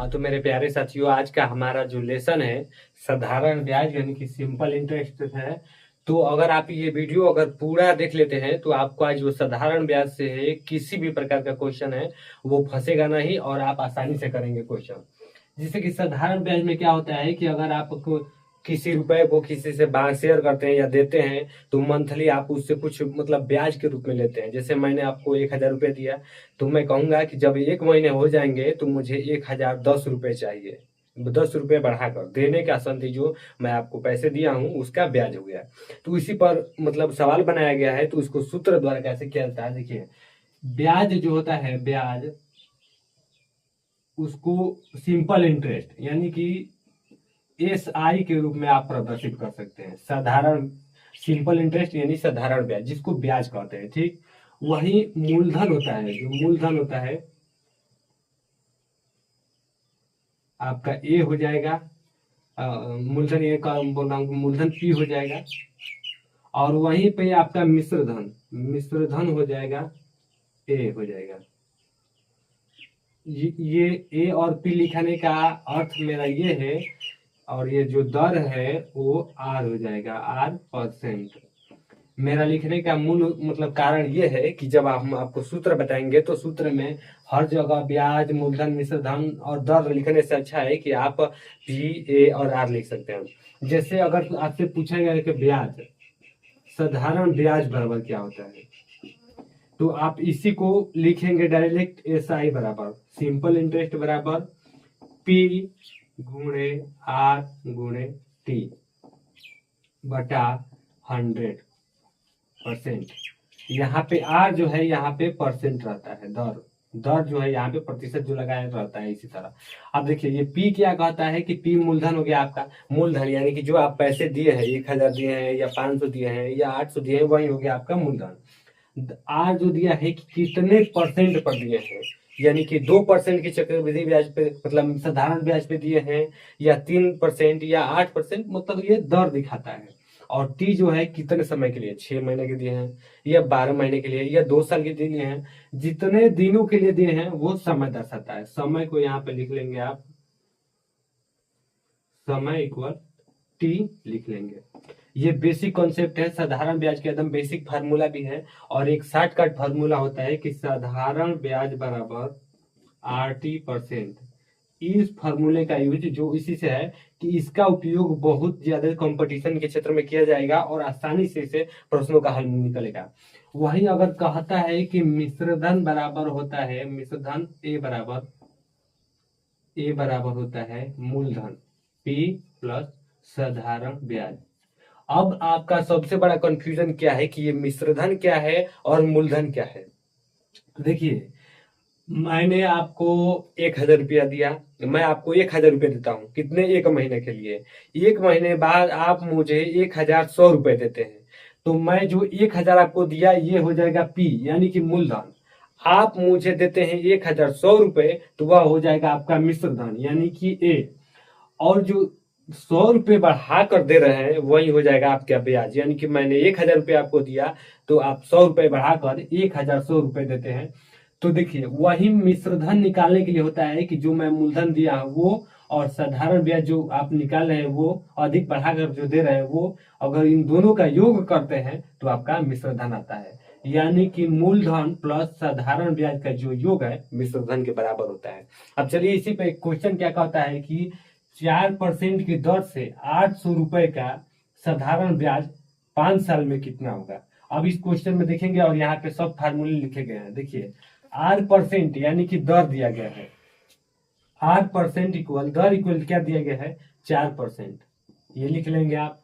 हाँ तो मेरे प्यारे साथियों, आज का हमारा जो लेसन है साधारण ब्याज यानी कि सिंपल इंटरेस्ट है। तो अगर आप ये वीडियो अगर पूरा देख लेते हैं तो आपको आज जो साधारण ब्याज से है किसी भी प्रकार का क्वेश्चन है वो फंसेगा नहीं और आप आसानी से करेंगे क्वेश्चन। जैसे कि साधारण ब्याज में क्या होता है कि अगर आपको किसी रुपए को किसी से शेयर करते हैं या देते हैं तो मंथली आप उससे कुछ मतलब ब्याज के रूप में लेते हैं। जैसे मैंने आपको 1,000 रुपये दिया तो मैं कहूंगा कि जब 1 महीने हो जाएंगे तो मुझे 1,010 रुपये चाहिए। 10 रुपये बढ़ाकर देने का संधि जो मैं आपको पैसे दिया हूँ उसका ब्याज हो गया। तो इसी पर मतलब सवाल बनाया गया है। तो इसको सूत्र द्वारा कैसे किया जाता है, देखिए ब्याज जो होता है ब्याज उसको सिंपल इंटरेस्ट यानी कि SI के रूप में आप प्रदर्शित कर सकते हैं। साधारण सिंपल इंटरेस्ट यानी साधारण ब्याज जिसको ब्याज कहते हैं, ठीक। वही मूलधन होता है, जो मूलधन होता है आपका ए हो जाएगा। मूलधन ए का बोल रहा हूँ, मूलधन पी हो जाएगा और वहीं पे आपका मिश्रधन हो जाएगा, ए हो जाएगा। ये ए और पी लिखने का अर्थ मेरा ये है और ये जो दर है वो आर हो जाएगा, R%। मेरा लिखने का मूल मतलब कारण ये है कि जब हम आपको सूत्र बताएंगे तो सूत्र में हर जगह ब्याज, मूलधन, मिश्रधन और दर लिखने से अच्छा है कि आप पी, ए और आर लिख सकते हैं। जैसे अगर आपसे पूछा गया कि ब्याज, साधारण ब्याज बराबर क्या होता है, तो आप इसी को लिखेंगे डायरेक्ट SI बराबर सिंपल इंटरेस्ट बराबर P गुणे R गुणे T बटा 100%। यहाँ पे R जो है यहाँ पे परसेंट रहता है, दर दर जो है यहाँ पे प्रतिशत जो लगाया रहता है। इसी तरह अब देखिए ये P क्या कहता है कि P मूलधन हो गया आपका। मूलधन यानी कि जो आप पैसे दिए हैं, 1,000 दिए हैं या 500 दिए हैं या 800 दिए हैं, वही हो गया आपका मूलधन। आर जो दिया है कि कितने परसेंट पर दिए हैं, यानी कि 2% की चक्रवृद्धि ब्याज पे मतलब साधारण ब्याज पे दिए हैं या 3% या 8%, मतलब ये दर दिखाता है। और टी जो है कितने समय के लिए, 6 महीने के दिए हैं या 12 महीने के लिए या 2 साल के दिए हैं, जितने दिनों के लिए दिए हैं वो समय दर्शाता है। समय को यहाँ पे लिख लेंगे आप, समय इक्वल टी लिख लेंगे। ये बेसिक कॉन्सेप्ट है साधारण ब्याज का, एकदम बेसिक फार्मूला भी है। और एक शॉर्टकट फार्मूला होता है कि साधारण ब्याज बराबर RT%। इस फार्मूले का यूज जो इसी से है कि इसका उपयोग बहुत ज्यादा कंपटीशन के क्षेत्र में किया जाएगा और आसानी से इसे प्रश्नों का हल निकलेगा। वही अगर कहता है कि मिश्रधन बराबर होता है, मिश्रधन ए बराबर होता है मूलधन P प्लस साधारण ब्याज। अब आपका सबसे बड़ा कंफ्यूजन क्या है कि ये मिश्रधन क्या है और मूलधन क्या है। तो देखिए मैंने आपको 1,000 रुपया दिया, मैं आपको 1,000 रुपये देता हूँ कितने, 1 महीने के लिए। 1 महीने बाद आप मुझे 1,100 रुपये देते हैं, तो मैं जो 1,000 आपको दिया ये हो जाएगा P यानी कि मूलधन। आप मुझे देते हैं 1,100 रुपये तो वह हो जाएगा आपका मिश्रधन यानी कि A। और जो 100 रुपये बढ़ा कर दे रहे हैं वही हो जाएगा आपका ब्याज, यानी कि मैंने 1,000 रुपये आपको दिया तो आप 100 रुपये बढ़ाकर 1,100 रुपये देते हैं। तो देखिए वही मिश्रधन निकालने के लिए होता है कि जो मैं मूलधन दिया है वो और साधारण ब्याज जो आप निकाल रहे हैं वो अधिक बढ़ाकर जो दे रहे हैं वो, अगर इन दोनों का योग करते हैं तो आपका मिश्रधन आता है। यानी कि मूलधन प्लस साधारण ब्याज का जो योग है मिश्रधन के बराबर होता है। अब चलिए इसी पे क्वेश्चन क्या कहता है कि 4% की दर से 800 रुपए का साधारण ब्याज 5 साल में कितना होगा। अब इस क्वेश्चन में देखेंगे और यहाँ पे सब फार्मूले लिखे गए हैं। देखिए R% यानी कि दर दिया गया है, R% इक्वल दर इक्वल क्या दिया गया है 4%, ये लिख लेंगे आप।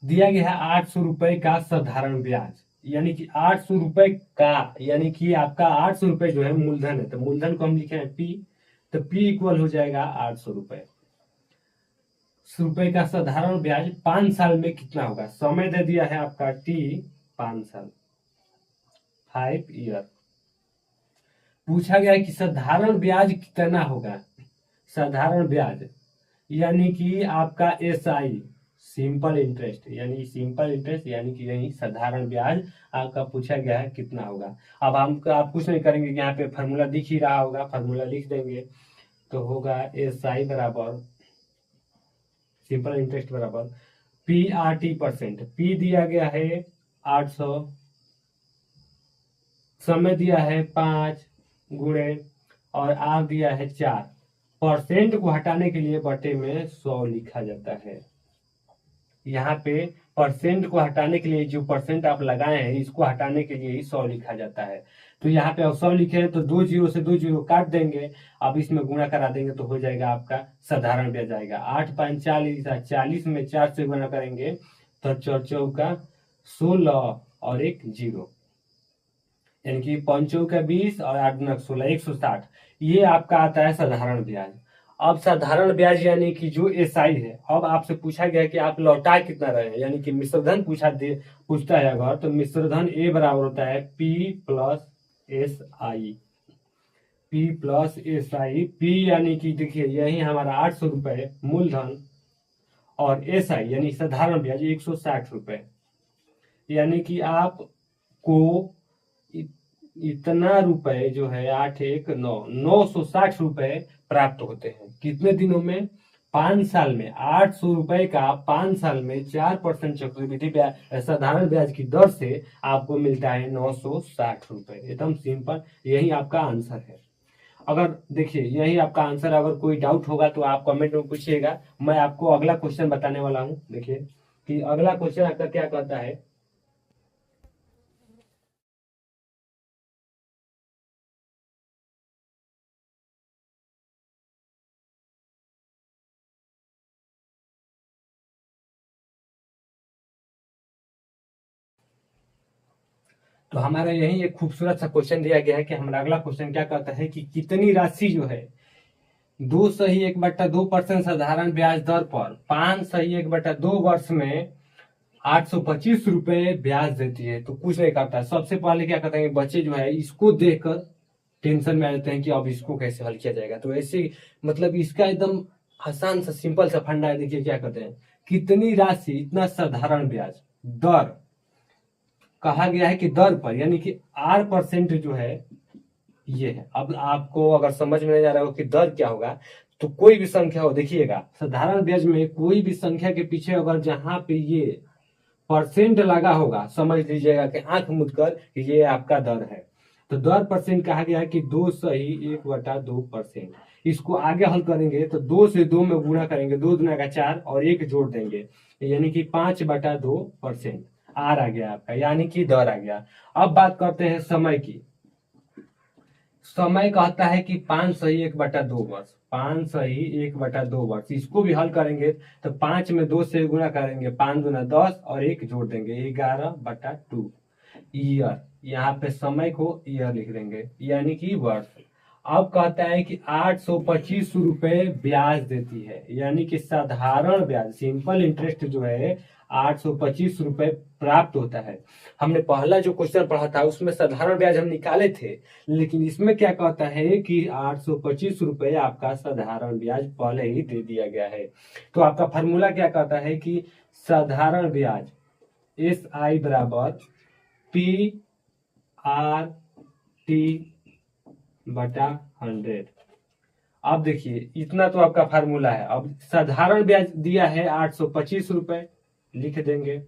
दिया गया है 800 रुपए का साधारण ब्याज यानी कि 800 रुपए का, यानी कि आपका 800 रुपए जो है मूलधन है तो मूलधन को हम लिखे हैं P, तो P इक्वल हो जाएगा 800 रुपए। रुपए का साधारण ब्याज 5 साल में कितना होगा। समय दे दिया है आपका T 5 साल, 5 ईयर। पूछा गया कि साधारण ब्याज कितना होगा। साधारण ब्याज यानी कि आपका SI सिंपल इंटरेस्ट यानी कि यही साधारण ब्याज आपका पूछा गया है कितना होगा। अब हम आप कुछ नहीं करेंगे, यहाँ पे फार्मूला दिख ही रहा होगा, फार्मूला लिख देंगे। तो होगा SI बराबर सिंपल इंटरेस्ट बराबर PRT%। P दिया गया है 800, समय दिया है 5 गुणे और R दिया है 4। परसेंट को हटाने के लिए बटे में 100 लिखा जाता है। यहाँ पे परसेंट को हटाने के लिए जो परसेंट आप लगाए हैं इसको हटाने के लिए ही 100 लिखा जाता है। तो यहाँ पे अब 100 लिखे हैं तो 2 जीरो से 2 जीरो काट देंगे, अब इसमें गुणा करा देंगे तो हो जाएगा आपका साधारण ब्याज आएगा 8×5 = 40। 40 में 4 से गुणा करेंगे तो 4 चौका 16 और 1 जीरो, यानी कि 5 चौका 20 और 8 दूना 16, 160। ये आपका आता है साधारण ब्याज। अब साधारण ब्याज यानी कि जो SI है, अब आपसे पूछा गया कि आप लौटा कितना रहे हैं, यानी कि मिश्रधन पूछता है अगर, तो मिश्रधन A बराबर होता है P plus SI। P plus SI, P यानी कि देखिए यही हमारा 800 रुपए मूलधन और SI यानी साधारण ब्याज 160 रुपए, यानी कि आपको इतना रुपए जो है 960 रुपए प्राप्त होते हैं। कितने दिनों में? 5 साल में। 800 रुपए का 5 साल में 4% चक्रवृद्धि ब्याज साधारण ब्याज की दर से आपको मिलता है 960 रुपए। एकदम सिंपल, यही आपका आंसर है। अगर देखिए यही आपका आंसर, अगर कोई डाउट होगा तो आप कमेंट में पूछिएगा। मैं आपको अगला क्वेश्चन बताने वाला हूँ। देखिए कि अगला क्वेश्चन आपका क्या कहता है। तो हमारा यही एक खूबसूरत सा क्वेश्चन दिया गया है कि हमारा अगला क्वेश्चन क्या कहता है कि कितनी राशि जो है 2 1/2% साधारण ब्याज दर पर 5 1/2 वर्ष में 825 रुपए ब्याज देती है। तो कुछ नहीं करता, सबसे पहले क्या करते हैं बच्चे जो है इसको देखकर टेंशन में आ जाते हैं कि अब इसको कैसे हल किया जाएगा। तो ऐसे मतलब इसका एकदम आसान सा सिंपल सा फंडा है। देखिए क्या कहते हैं, कितनी राशि इतना साधारण ब्याज दर, कहा गया है कि दर पर, यानी कि R% जो है ये है। अब आपको अगर समझ में नहीं आ रहा हो कि दर क्या होगा, तो कोई भी संख्या हो, देखिएगा साधारण ब्याज में कोई भी संख्या के पीछे अगर जहां पे ये परसेंट लगा होगा, समझ लीजिएगा कि आंख मूंद कर ये आपका दर है। तो दर परसेंट कहा गया है कि 2 1/2%। इसको आगे हल करेंगे तो 2 से 2 में गुणा करेंगे, 2 दूना का 4 और 1 जोड़ देंगे, यानी कि 5/2%। आर आ गया आपका, यानी कि दर आ गया। अब बात करते हैं समय की। समय कहता है कि 5 1/2 वर्ष, 5 1/2 वर्ष। इसको भी हल करेंगे तो 5 में 2 से गुणा करेंगे, 5 दूना 10 और 1 जोड़ देंगे, 11/2 ईयर। यहाँ पे समय को ईयर लिख देंगे, यानी कि वर्ष। अब कहता है कि 825 रुपए ब्याज देती है, यानी कि साधारण ब्याज सिंपल इंटरेस्ट जो है 825 रुपए प्राप्त होता है। हमने पहला जो क्वेश्चन पढ़ा था उसमें साधारण ब्याज हम निकाले थे, लेकिन इसमें क्या कहता है कि 825 रुपए आपका साधारण ब्याज पहले ही दे दिया गया है। तो आपका फॉर्मूला क्या कहता है कि साधारण ब्याज SI बराबर PRT/100। अब देखिए इतना तो आपका फार्मूला है। अब साधारण ब्याज दिया है 825 रुपए, लिख देंगे।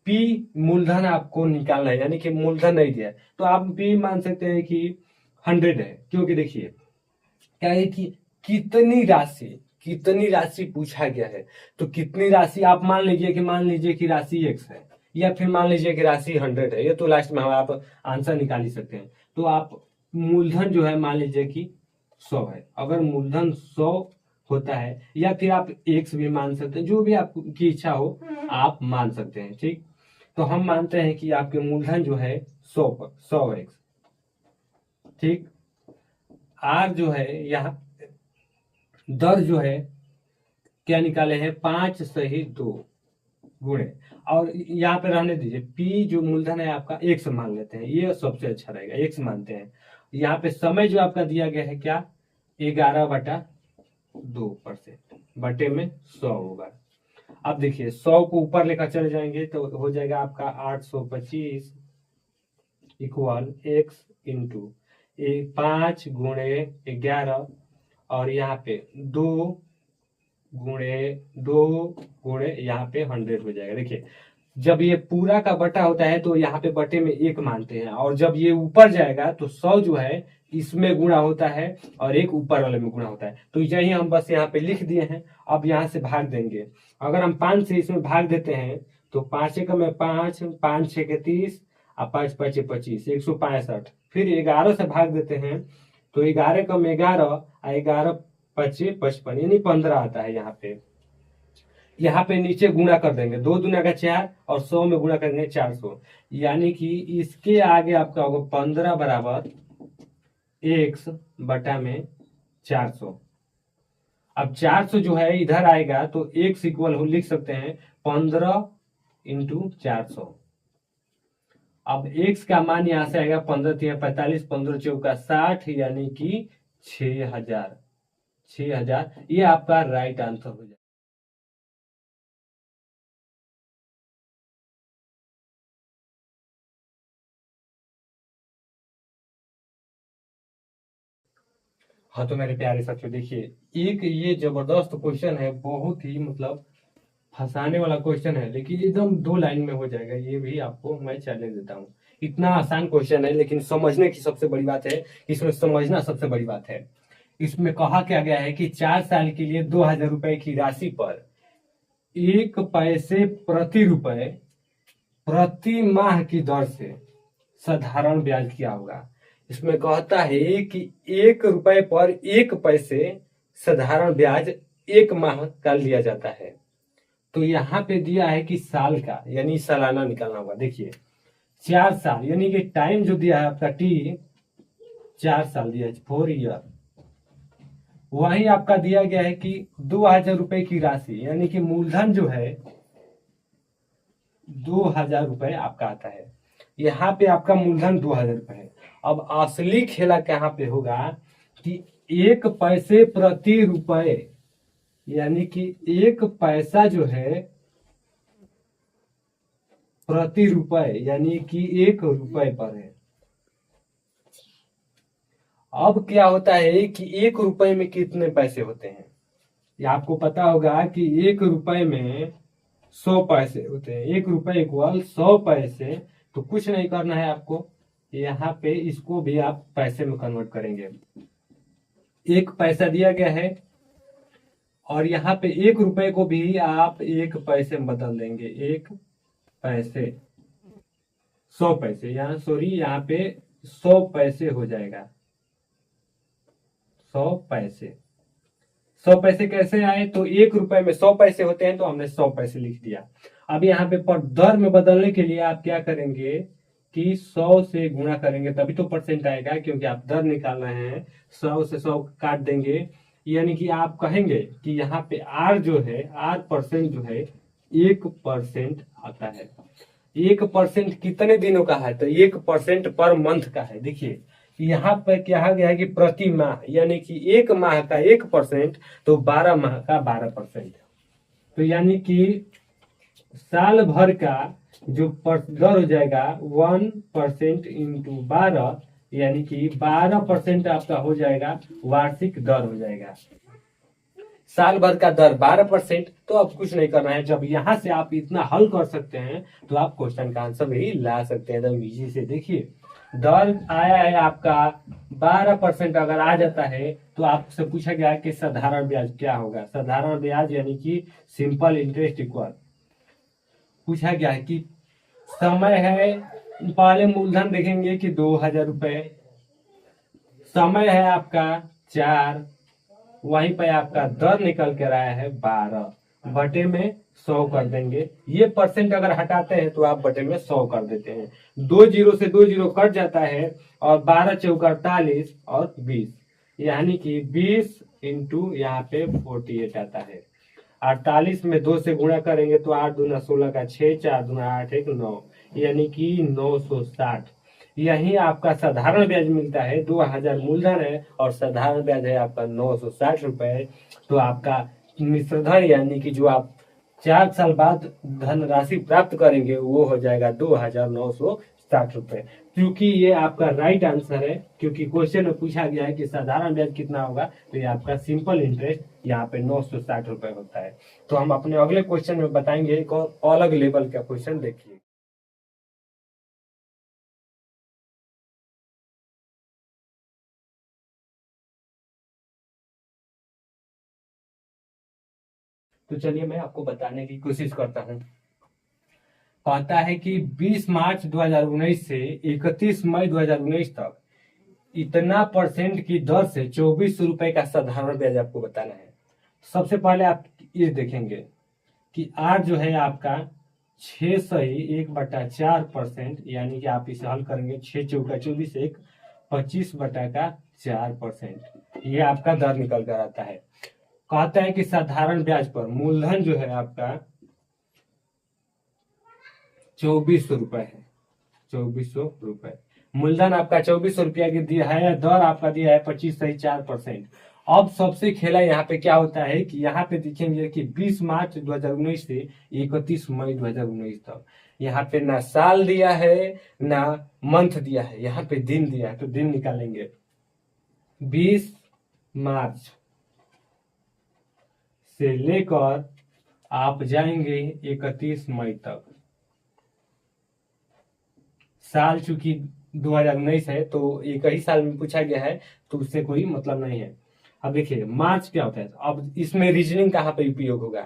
P मूलधन आपको निकालना है, यानी कि मूलधन नहीं दिया है तो आप P मान सकते हैं कि 100 है, क्योंकि देखिए क्या है कि कितनी राशि पूछा गया है। तो कितनी राशि आप मान लीजिए कि राशि X है, या फिर मान लीजिए कि राशि 100 है, ये तो लास्ट में आप आंसर निकाल ही सकते हैं। तो आप मूलधन जो है मान लीजिए कि 100 है। अगर मूलधन 100 होता है, या फिर आप X भी मान सकते हैं, जो भी आपकी इच्छा हो आप मान सकते हैं। ठीक, तो हम मानते हैं कि आपके मूलधन जो है 100x। ठीक, आर जो है यहाँ दर जो है क्या निकाले हैं 5 सही 2 गुणे, और यहाँ पे रहने दीजिए पी जो मूलधन है आपका X मान लेते हैं, ये सबसे अच्छा रहेगा, X मानते हैं। यहाँ पे समय जो आपका दिया गया है क्या 11/2% बटे में 100 होगा। अब देखिए 100 को ऊपर लेकर चले जाएंगे तो हो जाएगा आपका 825 इक्वल X इंटू 5 गुणे 11 और यहाँ पे 2 गुणे यहाँ पे 100 हो जाएगा। देखिए जब ये पूरा का बटा होता है तो यहाँ पे बटे में 1 मानते हैं, और जब ये ऊपर जाएगा तो 100 जो है इसमें गुणा होता है और 1 ऊपर वाले में गुणा होता है। तो यही हम बस यहाँ पे लिख दिए हैं। अब यहाँ से भाग देंगे। अगर हम 5 से इसमें भाग देते हैं तो 5 एकम में 5, 5 6 के 30 और 5 5 25, 165। फिर 11 से भाग देते हैं तो 11 कम 11 और 11 25 55 यानी 15 आता है। यहाँ पे नीचे गुणा कर देंगे, 2 दूना का 4 और 100 में गुणा करेंगे 400, यानी कि इसके आगे आपका होगा 15 बराबर x बटा में 400। अब 400 जो है इधर आएगा तो x इक्वल हो लिख सकते हैं 15 इंटू 400। अब x का मान यहां से आएगा 15 3 45, 15 चौका 60, यानी कि 6000। ये आपका राइट आंसर हो जाएगा। हाँ तो मेरे प्यारे साथियों देखिए, एक ये जबरदस्त क्वेश्चन है, बहुत ही मतलब फंसाने वाला क्वेश्चन है, लेकिन एकदम 2 लाइन में हो जाएगा। ये भी आपको मैं चैलेंज देता हूँ। इतना आसान क्वेश्चन है, लेकिन समझने की सबसे बड़ी बात है, इसमें समझना सबसे बड़ी बात है। इसमें कहा क्या गया है कि 4 साल के लिए 2000 रुपए की राशि पर 1 पैसे प्रति रुपए प्रति माह की दर से साधारण ब्याज क्या होगा। इसमें कहता है कि 1 रुपए पर 1 पैसे साधारण ब्याज 1 माह का लिया जाता है। तो यहाँ पे दिया है कि साल का, यानी सालाना निकालना होगा। देखिए 4 साल यानी कि टाइम जो दिया है आपका टी 4 साल दिया है, 4 ईयर। वही आपका दिया गया है कि 2000 रुपए की राशि, यानी कि मूलधन जो है 2000 रुपए आपका आता है। यहाँ पे आपका मूलधन 2000 रुपए है। अब असली खेला कहाँ पे होगा कि 1 पैसे प्रति रुपए, यानी कि 1 पैसा जो है प्रति रुपए, यानी कि 1 रुपए पर है। अब क्या होता है कि 1 रुपए में कितने पैसे होते हैं, ये आपको पता होगा कि 1 रुपए में 100 पैसे होते हैं। 1 रुपए इक्वल 100 पैसे। तो कुछ नहीं करना है आपको, यहाँ पे इसको भी आप पैसे में कन्वर्ट करेंगे। 1 पैसा दिया गया है और यहाँ पे 1 रुपए को भी आप 1 पैसे में बदल देंगे। 1 पैसे 100 पैसे, यहाँ पे 100 पैसे हो जाएगा। 100 पैसे 100 पैसे कैसे आए, तो 1 रुपए में 100 पैसे होते हैं तो हमने 100 पैसे लिख दिया। अब यहाँ पे पर दर में बदलने के लिए आप क्या करेंगे कि 100 से गुणा करेंगे, तभी तो परसेंट आएगा, क्योंकि आप दर निकाल रहे हैं। 100 से 100 काट देंगे, यानी कि आप कहेंगे कि यहाँ पे आर जो है, आर परसेंट जो है 1% आता है। 1% कितने दिनों का है, तो 1% पर मंथ का है। देखिए यहाँ पर कहा गया है कि प्रति माह, यानी कि 1 माह का 1%, तो 12 माह का 12%। तो यानी कि साल भर का जो दर हो जाएगा 1% इंटू 12, यानी कि 12% आपका हो जाएगा, वार्षिक दर हो जाएगा। साल भर का दर 12%। तो अब कुछ नहीं करना है, जब यहां से आप इतना हल कर सकते हैं तो आप क्वेश्चन का आंसर भी ला सकते हैं एकदम इजी से। देखिए दर आया है आपका 12%, अगर आ जाता है तो आपसे पूछा गया कि साधारण ब्याज क्या होगा। साधारण ब्याज यानी कि सिंपल इंटरेस्ट इक्वल पूछा गया है कि समय है, पहले मूलधन देखेंगे कि 2000 रुपए, समय है आपका 4, वहीं पे आपका दर निकल कर आया है 12, बटे में 100 कर देंगे। ये परसेंट अगर हटाते हैं तो आप बटे में 100 कर देते हैं। 2 जीरो से 2 जीरो कट जाता है और 12 चौका 48 और 20, यानी कि 20 इंटू यहाँ पे 48 आता है। 48 में 2 से गुणा करेंगे तो 8 दूना 16 का 6, 4 दूना 8 1 9, यानी कि 960। यही आपका साधारण ब्याज मिलता है। 2000 मूलधन है और साधारण ब्याज है आपका 960 रुपए। तो आपका मिश्रधन यानी कि जो आप 4 साल बाद धनराशि प्राप्त करेंगे वो हो जाएगा 2960 60 रुपए। क्योंकि ये आपका राइट आंसर है, क्योंकि क्वेश्चन में पूछा गया है कि साधारण ब्याज कितना होगा, तो ये आपका सिंपल इंटरेस्ट यहाँ पे 960 रुपए होता है। तो हम अपने अगले क्वेश्चन में बताएंगे एक और अलग लेवल का क्वेश्चन। देखिए, तो चलिए मैं आपको बताने की कोशिश करता हूँ। कहता है कि 20 मार्च 2019 से 31 मई 2019 तक इतना परसेंट की दर से 24 रुपए का साधारण ब्याज आपको बताना है। सबसे पहले आप ये देखेंगे कि आर जो है आपका 6 1/4%, यानी कि आप इसे हल करेंगे 6 चौका 24, एक 25/4%, ये आपका दर निकल कर आता है। कहता है कि साधारण ब्याज पर मूलधन जो है आपका 2400 रुपए है। 2400 रुपए मूलधन आपका 2400 रुपया की दिया है, दर आपका दिया है 25.4%। अब सबसे खेला यहाँ पे क्या होता है कि यहाँ पे दिखेंगे कि 20 मार्च 2019 से 31 मई 2019 तक, यहाँ पे ना साल दिया है ना मंथ दिया है, यहाँ पे दिन दिया है। तो दिन निकालेंगे, 20 मार्च से लेकर आप जाएंगे 31 मई तक। साल चूंकि 2019 है तो एक ही साल में पूछा गया है, तो उससे कोई मतलब नहीं है। अब देखिए मार्च क्या होता है। अब इसमें रीजनिंग कहाँ पे उपयोग होगा,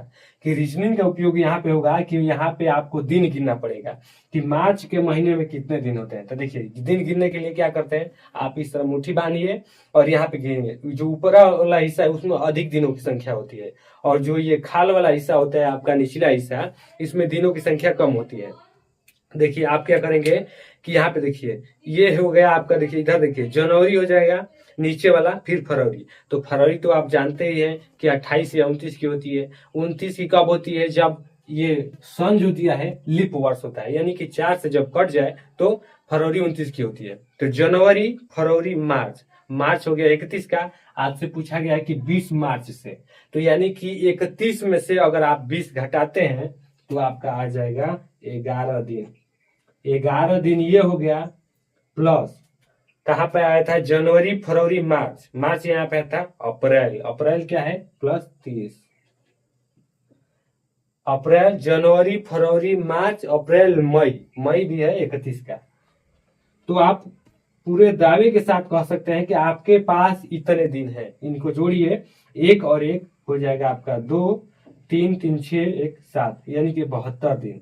कि रीजनिंग का उपयोग यहाँ पे होगा कि यहाँ पे आपको दिन गिनना पड़ेगा कि मार्च के महीने में कितने दिन होते हैं। तो देखिए दिन गिनने के लिए क्या करते हैं, आप इस तरह मुट्ठी बांधिए और यहाँ पे गिनेंगे। जो ऊपर वाला हिस्सा है उसमें अधिक दिनों की संख्या होती है, और जो ये खाल वाला हिस्सा होता है आपका निचला हिस्सा, इसमें दिनों की संख्या कम होती है। देखिए आप क्या करेंगे कि यहाँ पे देखिए ये हो गया आपका, देखिए इधर देखिए जनवरी हो जाएगा नीचे वाला, फिर फरवरी। तो फरवरी तो आप जानते ही हैं कि 28 या 29 की होती है। 29 की कब होती है, जब ये सन जो दिया है लिप वर्ष होता है, यानी कि 4 से जब कट जाए तो फरवरी 29 की होती है। तो जनवरी फरवरी मार्च, मार्च हो गया 31 का। आपसे पूछा गया है कि 20 मार्च से, तो यानी कि 31 में से अगर आप 20 घटाते हैं तो आपका आ जाएगा 11 दिन। 11 दिन ये हो गया, प्लस कहाँ पे आया था, जनवरी फरवरी मार्च, मार्च यहाँ पे था अप्रैल, अप्रैल क्या है +30। अप्रैल जनवरी फरवरी मार्च अप्रैल मई, मई भी है 31 का। तो आप पूरे दावे के साथ कह सकते हैं कि आपके पास इतने दिन है। इनको जोड़िए, एक और एक हो जाएगा आपका 2, 3 3 6 1 7, यानी कि 72 दिन।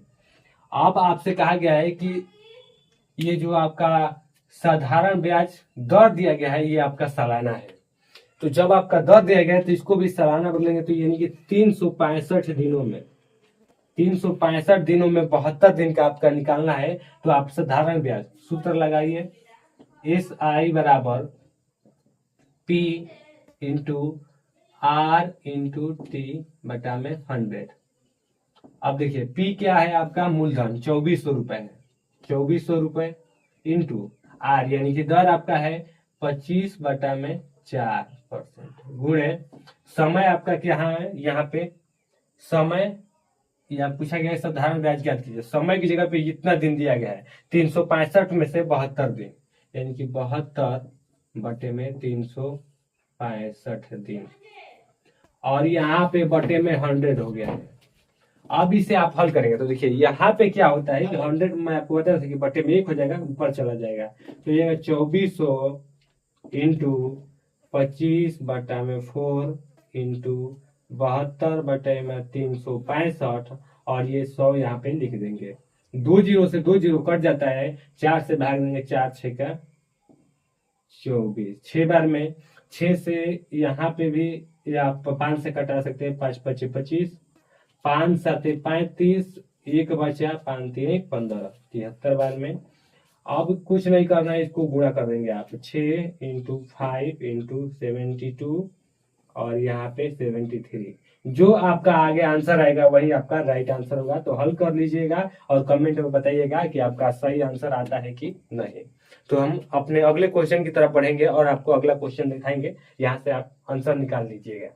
अब आपसे कहा गया है कि ये जो आपका साधारण ब्याज दर दिया गया है ये आपका सालाना है। तो जब आपका दर दिया गया है तो इसको भी सालाना बदलेंगे, तो यानी कि 365 दिनों में, 365 दिनों में 72 दिन का आपका निकालना है। तो आप साधारण ब्याज सूत्र लगाइए, SI बराबर P into R into T बटा में 100। अब देखिए P क्या है आपका, मूलधन 2400 रुपए है, 2400 रुपए इंटू आर, यानी कि दर आपका है 25/4%, गुणे समय आपका क्या है, यहाँ पे समय या पूछा गया है साधारण ब्याज ज्ञात कीजिए। समय की जगह पे इतना दिन दिया गया है 365 में से 72 दिन, यानी कि 72/365 दिन, और यहाँ पे बटे में 100 हो गया है। अब इसे आप हल करेंगे तो देखिए यहाँ पे क्या होता है, 100 में आपको बता था कि बटे में 1 हो जाएगा, ऊपर चला जाएगा। तो ये 2400 इंटू 25/4 इंटू 72/365, और ये 100 यहाँ पे लिख देंगे। 2 जीरो से 2 जीरो कट जाता है, 4 से भाग देंगे, 4 6 का 24, 6 बार में 6 से यहाँ पे भी, या आप 5 से कटा सकते हैं, 5 5 25, 5 7 35, 1 बचा 5 3 15, 73 बार में। अब कुछ नहीं करना है, इसको गुणा कर देंगे आप, 6 इंटू 5 इंटू 72, और यहाँ पे 73। जो आपका आगे आंसर आएगा वही आपका राइट आंसर होगा। तो हल कर लीजिएगा और कमेंट में बताइएगा कि आपका सही आंसर आता है कि नहीं। तो हम अपने अगले क्वेश्चन की तरफ बढ़ेंगे और आपको अगला क्वेश्चन दिखाएंगे, यहाँ से आप आंसर निकाल लीजिएगा।